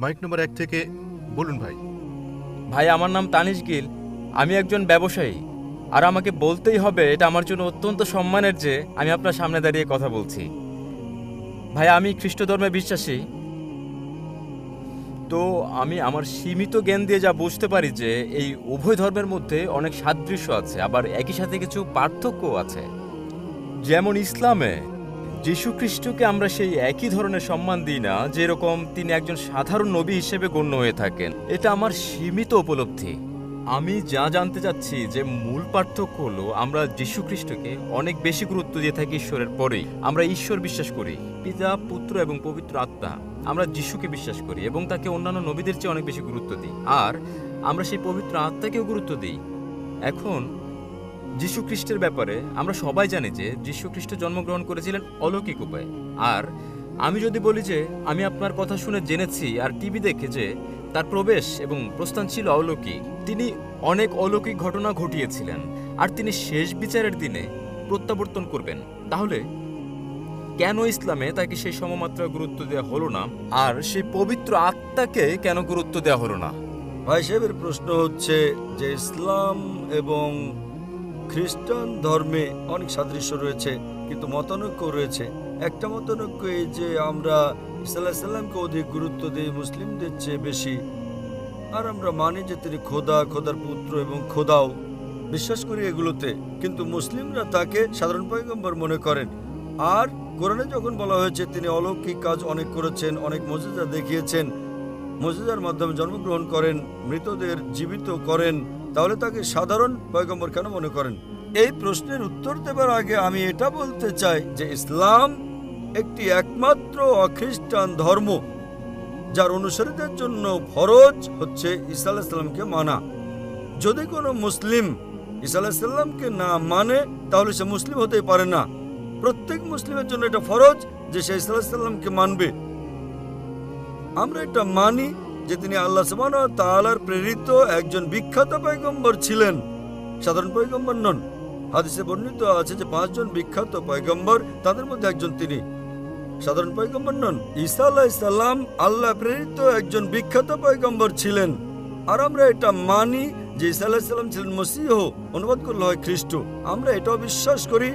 Mic নম্বর 1 থেকে বলুন ভাই। ভাই, আমার নাম তানিশ গিল। আমি একজন ব্যবসায়ী, আর আমাকে বলতেই হবে, এটা আমার জন্য অত্যন্ত সম্মানের যে আমি আপনার সামনে দাঁড়িয়ে কথা বলছি। ভাই, আমি খ্রিস্ট ধর্মে বিশ্বাসী। তো আমি আমার সীমিত জ্ঞান দিয়ে যা বুঝতে পারি যে এই উভয় ধর্মের মধ্যে অনেক সাদৃশ্য আছে, আবার একই সাথে কিছু পার্থক্যও আছে। যেমন ইসলামে যীশু খ্রিস্টকে আমরা সেই একই ধরনের সম্মান দিই না, যেরকম তিনি একজন সাধারণ নবী হিসেবে গণ্য হয়ে থাকেন। এটা আমার সীমিত উপলব্ধি। আমি যা জানতে চাচ্ছি যে মূল পার্থক্য হলো, আমরা যীশু খ্রিস্টকে অনেক বেশি গুরুত্ব দিয়ে থাকি ঈশ্বরের পরেই। আমরা ঈশ্বর বিশ্বাস করি, পিতা, পুত্র এবং পবিত্র আত্মা। আমরা যিশুকে বিশ্বাস করি এবং তাকে অন্যান্য নবীদের চেয়ে অনেক বেশি গুরুত্ব দিই, আর আমরা সেই পবিত্র আত্মাকেও গুরুত্ব দিই। এখন যীশু খ্রিস্টের ব্যাপারে আমরা সবাই জানি যে যীশু খ্রিস্ট জন্মগ্রহণ করেছিলেন অলৌকিক উপায়ে। আর আমি যদি বলি যে আমি আপনার কথা শুনে জেনেছি আর টিভি দেখে যে তার প্রবেশ এবং প্রস্থান ছিল অলৌকিক, তিনি অনেক অলৌকিক ঘটনা ঘটিয়েছিলেন, আর তিনি শেষ বিচারের দিনে প্রত্যাবর্তন করবেন, তাহলে কেন ইসলামে তাকে সেই সমমাত্রা গুরুত্ব দেওয়া হলো না, আর সেই পবিত্র আত্মাকে কেন গুরুত্ব দেওয়া হলো না? ভাই সাহেবের প্রশ্ন হচ্ছে যে ইসলাম এবং খ্রিস্টান ধর্মে অনেক সাদৃশ্য রয়েছে, কিন্তু মতানৈক্য রয়েছে। একটা মতানৈক্য এই যে আমরা ঈসা আলাইহিস সালামকে অধিক গুরুত্ব দিই মুসলিমদের চেয়ে বেশি, আর আমরা মানি যে তিনি খোদা, খোদার পুত্র এবং খোদাও বিশ্বাস করি এগুলোতে, কিন্তু মুসলিমরা তাকে সাধারণ পয়গম্বর মনে করেন। আর কোরআনে যখন বলা হয়েছে তিনি অলৌকিক কাজ অনেক করেছেন, অনেক মুজিজা দেখিয়েছেন, মুজিজার মাধ্যমে জন্মগ্রহণ করেন, মৃতদের জীবিত করেন, তাহলে তাকে সাধারণ পয়গম্বর কেন মনে করেন? এই প্রশ্নের উত্তর দেবার আগে আমি এটা বলতে চাই যে ইসলাম একটি একমাত্র অখ্রিস্টান ধর্ম যার অনুসারীদের জন্য ফরজ হচ্ছে ঈসা আলাইহিস সালামকে মানা। যদি কোনো মুসলিম ঈসা আলাইহিস সালামকে না মানে তাহলে সে মুসলিম হতেই পারে না। প্রত্যেক মুসলিমের জন্য এটা ফরজ যে সে ঈসা আলাইহিস সালামকে মানবে। আমরা এটা মানি যে তিনি আল্লাহ সুবহানাহু ওয়া তাআলার প্রেরিত একজন বিখ্যাত পয়গম্বর ছিলেন, সাধারণ পয়গম্বর নন। হাদিসে বর্ণিত আছে যে 5 জন বিখ্যাত পয়গম্বর, তাদের মধ্যে একজন তিনি, সাধারণ পয়গম্বর নন। ঈসা আলাইহিস সালাম আল্লাহ প্রেরিত একজন বিখ্যাত পয়গম্বর ছিলেন। আর আমরা এটা মানি যে ঈসা আলাইহিস সালাম ছিলেন মসীহ, অনুবাদ করলে হয় খ্রিস্ট। আমরা এটাও বিশ্বাস করি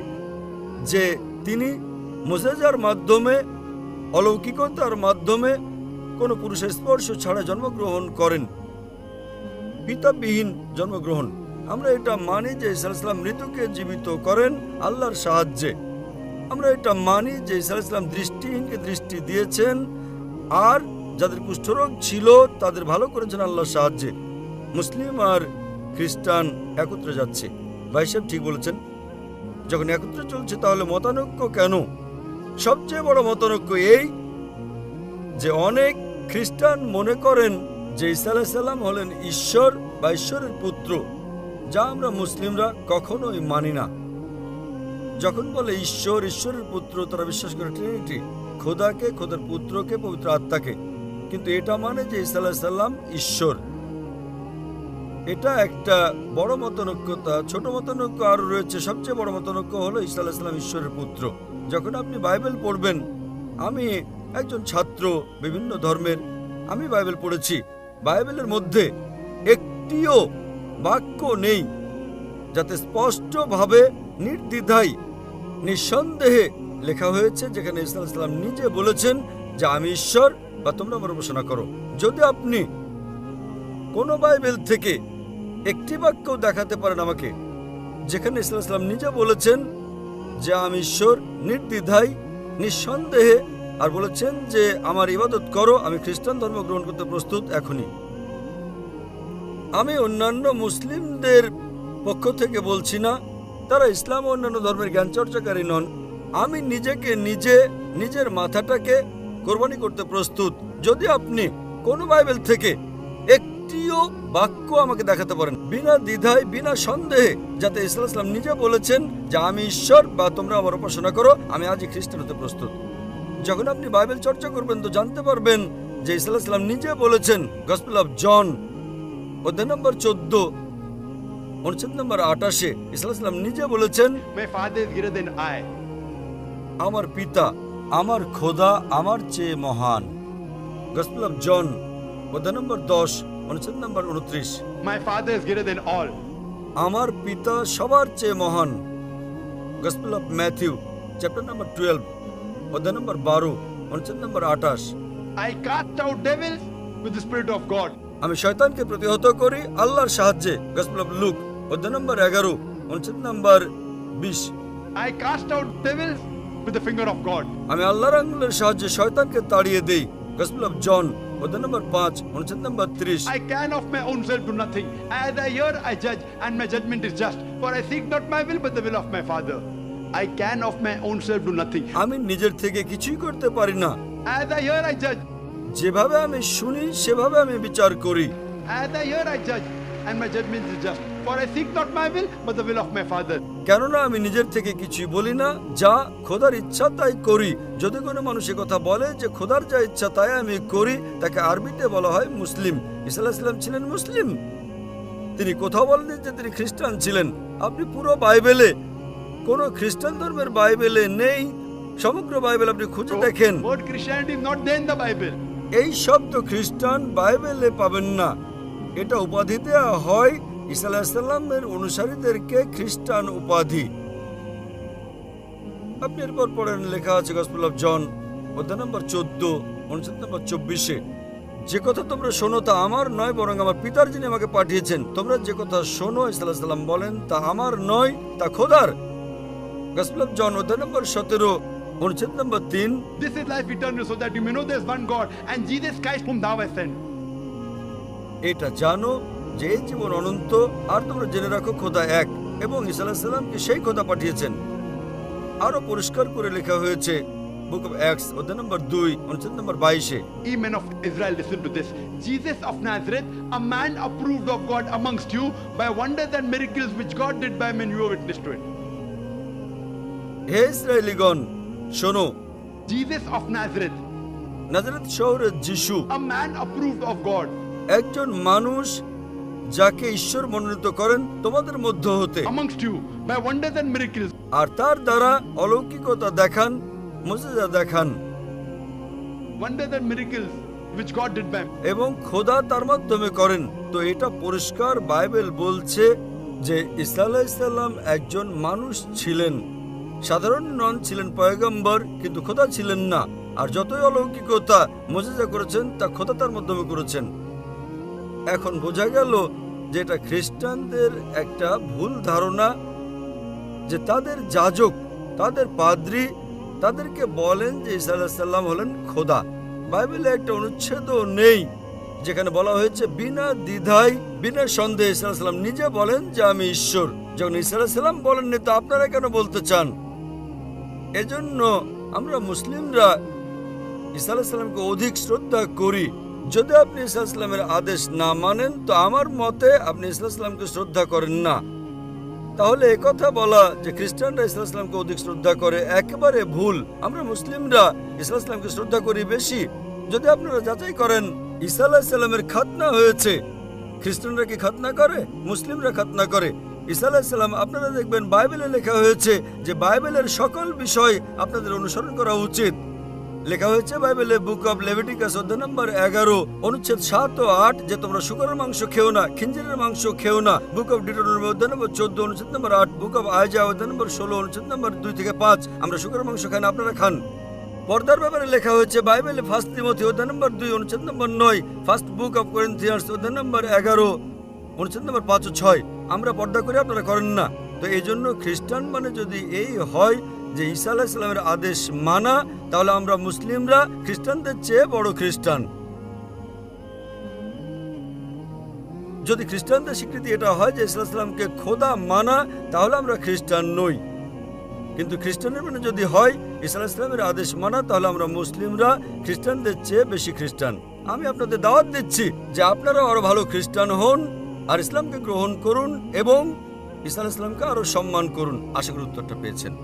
যে তিনি মুজিজার মাধ্যমে, অলৌকিকতার মাধ্যমে কোনো পুরুষের স্পর্শ ছাড়া জন্মগ্রহণ করেন, পিতাবিহীন জন্মগ্রহণ। আমরা এটা মানি যে ঈসা আলাইহিস সালাম মৃতকে জীবিত করেন আল্লাহর সাহায্যে। আমরা এটা মানি যে ঈসা আলাইহিস সালাম দৃষ্টিহীনকে দৃষ্টি দিয়েছেন, আর যাদের কুষ্ঠরোগ ছিল তাদের ভালো করেছেন আল্লাহর সাহায্যে। মুসলিম আর খ্রিস্টান একত্রে যাচ্ছে। ভাই সাহেব ঠিক বলেছেন, যখন একত্রে চলছে তাহলে মতানৈক্য কেন? সবচেয়ে বড় মতানৈক্য এই যে অনেক খ্রিস্টান মনে করেন যে ঈসা আলাইহিস সালাম হলেন ঈশ্বর বা ঈশ্বরের পুত্র, যা আমরা মুসলিমরা কখনোই মানি না। যখন বলে ঈশ্বর, ঈশ্বরের পুত্র, তারা বিশ্বাস করে ট্রিনিটি, খোদাকে, খোদার পুত্রকে, পবিত্র আত্মাকে, কিন্তু এটা মানে যে ঈসা আলাইহিস সালাম ঈশ্বর। এটা একটা বড় মতানৈক্যতা। ছোট মতানৈক্য আরও রয়েছে। সবচেয়ে বড় মতানৈক্য হলো ঈসা আলাইহিস সালাম ঈশ্বরের পুত্র। যখন আপনি বাইবেল পড়বেন, আমি একজন ছাত্র বিভিন্ন ধর্মের, আমি বাইবেল পড়েছি। বাইবেলের মধ্যে একটিও বাক্য নেই যাতে স্পষ্টভাবে নির্দ্বিধায় নিঃসন্দেহে লেখা হয়েছে যেখানে ঈসা আলাইহিস সালাম নিজে বলেছেন যে আমি ঈশ্বর বা তোমরা আমার উপাসনা করো। যদি আপনি কোনো বাইবেল থেকে একটি বাক্য দেখাতে পারেন আমাকে যেখানে ঈসা আলাইহিস সালাম নিজে বলেছেন যে আমি ঈশ্বর নির্দ্বিধায় নিঃসন্দেহে, আর বলেছেন যে আমার ইবাদত করো, আমি খ্রিস্টান ধর্ম গ্রহণ করতে প্রস্তুত এখনই। আমি অন্যান্য মুসলিমদের পক্ষ থেকে বলছি না, তারা ইসলাম ও অন্যান্য ধর্মের জ্ঞান চর্চাকারী নন। আমি নিজেকে নিজের মাথাটাকে কোরবানি করতে প্রস্তুত যদি আপনি কোনো বাইবেল থেকে একটিও বাক্য আমাকে দেখাতে পারেন বিনা দ্বিধায়, বিনা সন্দেহে, যাতে ঈসা আলাইহিস সালাম নিজে বলেছেন যে আমি ঈশ্বর বা তোমরা আমার উপাসনা করো, আমি আজই খ্রিস্টান হতে প্রস্তুত। যখন আপনি বাইবেল চর্চা করবেন তো জানতে পারবেন যে ঈসা আলাইহিস সালাম নিজে বলেছেন, গসপেল অফ জন অধ্যায় নম্বর 14 অনুচ্ছেদ নম্বর 28, ঈসা আলাইহিস সালাম নিজে বলেছেন আমার পিতা, আমার খোদা আমার চেয়ে মহান। গসপেল অফ জন অধ্যায় নম্বর 10 অনুচ্ছেদ নম্বর 29। My Father is greater than all. আমার পিতা সবার চেয়ে মহান। Gospel of Matthew chapter number 12 অধ্যায় নম্বর 12 অনুচ্ছেদ নম্বর 28। I cast out devils with the Spirit of God. আমি শয়তানকে প্রতিহত করি আল্লাহর সাহায্যে। গসপেল অফ লুক অধ্যায় নম্বর 11 অনুচ্ছেদ নম্বর 20। I cast out devils with the finger of God. আমি আল্লাহর আঙ্গুলের সাহায্যে শয়তানকে তাড়িয়ে দেই। গসপেল অফ জন অধ্যায় নম্বর 5 অনুচ্ছেদ নম্বর 30। I can of my own self do nothing. As I hear, I judge, and my judgment is just. For I seek not my will, but the will of my Father. I can of my own self do nothing. আমি নিজের থেকে কিছুই করতে পারি না। As I hear, I judge. যেভাবে আমি শুনি সেভাবে আমি বিচার করি। As I hear, I judge, and my judgment is just. For I seek not my will, but the will of my Father. কেননা আমি নিজের থেকে কিছুই বলি না, যা খোদার ইচ্ছা তাই করি। যদি কোনো মানুষ এ কথা বলে যে খোদার যা ইচ্ছা তাই আমি করি, তাকে আরবিতে বলা হয় মুসলিম। ঈসা আলাইহিস সালাম ছিলেন মুসলিম। তিনি কোথাও বলেননি যে তিনি খ্রিস্টান ছিলেন। আপনি পুরো বাইবেলে, কোনো খ্রিস্টান ধর্মের বাইবেলে নেই। সমগ্র বাইবেল আপনি খুঁজে দেখেন, Word Christianity is not there in the Bible. এই শব্দ খ্রিস্টান বাইবেলে পাবেন না। এটা উপাধি দেওয়া হয় ঈসা আলাইহিস সালামের অনুসারীদেরকে খ্রিস্টান উপাধি। আপনি এরপর পড়েন, লেখা আছে গসপেল অফ জন অধ্যায় নম্বর 14 অনুচ্ছেদ নম্বর 24। যে কথা তোমরা শোনো তা আমার নয়, বরং আমার পিতার যিনি আমাকে পাঠিয়েছেন। তোমরা যে কথা শোনো, ঈসা আলাইহিস সালাম বলেন, তা আমার নয়, তা খোদার। গসপেল অফ জন অধ্যায় নম্বর 17 অনুচ্ছেদ নম্বর 3। This is life eternal, so that you may know there is one God, and Jesus Christ whom thou hast sent. এটা জানো যে এই জীবন অনন্ত, আর তোমরা জেনে রাখো খোদা এক, এবং ঈসা আলাইহিস সালামকে সেই খোদা পাঠিয়েছেন। আরো পরিষ্কার করে লেখা হয়েছে বুক অফ অ্যাক্টস অধ্যায় নম্বর 2 অনুচ্ছেদ নম্বর 22। Ye men of Israel, listen to this. Jesus of Nazareth, a man approved of God amongst you by wonders and miracles which God did by men, you are witness to it. হে ইসরায়েলীগণ, শোনো, Jesus of Nazareth, নাজারেত শহরের যিশু, a man approved of God একজন মানুষ যাকে ঈশ্বর মনোনীত করেন তোমাদের মধ্য হতে, amongst you by wonders and miracles. আর তার দ্বারা অলৌকিকতা দেখান, মুজিজা দেখান, Wonders and miracles which God did by men. এবং খোদা তার মাধ্যমে করেন। তো এটা পরিষ্কার বাইবেল বলছে যে ঈসা আলাইহিস সালাম একজন মানুষ ছিলেন, সাধারণ নন, ছিলেন পয়গম্বর, কিন্তু খোদা ছিলেন না। আর যতই অলৌকিকতা মুজিজা করেছেন তা খোদা তার মাধ্যমে করেছেন। এখন বোঝা গেল যে এটা খ্রিস্টানদের একটা ভুল ধারণা যে তাদের যাজক, তাদের পাদ্রী তাদেরকে বলেন যে ঈসা আলাইহিস সালাম হলেন খোদা। বাইবেলে একটা অনুচ্ছেদও নেই যেখানে বলা হয়েছে বিনা দ্বিধায়, বিনা সন্দেহে ঈসা আলাইহিস সালাম নিজে বলেন যে আমি ঈশ্বর। যখন ঈসা আলাইহিস সালাম বলেননি, তা আপনারা কেন বলতে চান? এজন্য আমরা মুসলিমরা ঈসা আলাইহিস সালামকে অধিক শ্রদ্ধা করি। যদি আপনি ঈসা আলাইহিস সালামের আদেশ না মানেন, তো আমার মতে আপনি ঈসা আলাইহিস সালামকে শ্রদ্ধা করেন না। তাহলে একথা বলা যে খ্রিস্টানরা ঈসা আলাইহিস সালামকে অধিক শ্রদ্ধা করে, একেবারে ভুল। আমরা মুসলিমরা ঈসা আলাইহিস সালামকে শ্রদ্ধা করি বেশি। যদি আপনারা যাচাই করেন, ঈসা আলাইহিস সালামের খাতনা হয়েছে। খ্রিস্টানরা কি খাতনা করে? মুসলিমরা খাতনা করে। ঈসা আলাইহিস সালাম, আপনারা দেখবেন বাইবেলে লেখা হয়েছে যে বাইবেলের সকল বিষয় আপনাদের অনুসরণ করা উচিত। লেখা হয়েছে বাইবেলে বুক অব লেভিটিকাস অধ্যায় নম্বর 11 অনুচ্ছেদ 7 ও 8 যে তোমরা শুকরের মাংস খেও না, খিঞ্জিরের মাংস খেও না। বুক অব ডিউটেরোনমি অধ্যায় নম্বর 14 অনুচ্ছেদ নম্বর 8, বুক অব আইজায়া অধ্যায় নম্বর 16 অনুচ্ছেদ নম্বর 2 থেকে 5 আমরা শুকরের মাংস খাই না, আপনারা খান। পর্দার ব্যাপারে লেখা হয়েছে বাইবেলে ফার্স্ট তিমথি অধ্যায় নম্বর 2 অনুচ্ছেদ নম্বর 9, ফার্স্ট বুক অব করিন্থিয়ান্স অধ্যায় নম্বর 11 অনুচ্ছেদ নম্বর 5 ও 6 আমরা পর্দা করি, আপনারা করেন না। তো এই জন্য খ্রিস্টান মানে যদি এই হয় যে ঈসা আলাইহিস সালামের আদেশ মানা, তাহলে আমরা মুসলিমরা খ্রিস্টানদের চেয়ে বড় খ্রিস্টান। যদি খ্রিস্টানদের স্বীকৃতি এটা হয় যে ঈসা আলাইহিস সালামকে খোদা মানা, তাহলে আমরা খ্রিস্টান নই। কিন্তু খ্রিস্টানের মানে যদি হয় ঈসা আলাইহিস সালামের আদেশ মানা, তাহলে আমরা মুসলিমরা খ্রিস্টানদের চেয়ে বেশি খ্রিস্টান। আমি আপনাদের দাওয়াত দিচ্ছি যে আপনারা আরো ভালো খ্রিস্টান হন আর ইসলামকে গ্রহণ করুন এবং ঈসা আলাইহিস সালামকে আরো সম্মান করুন। আশা করি উত্তরটা পেয়েছেন।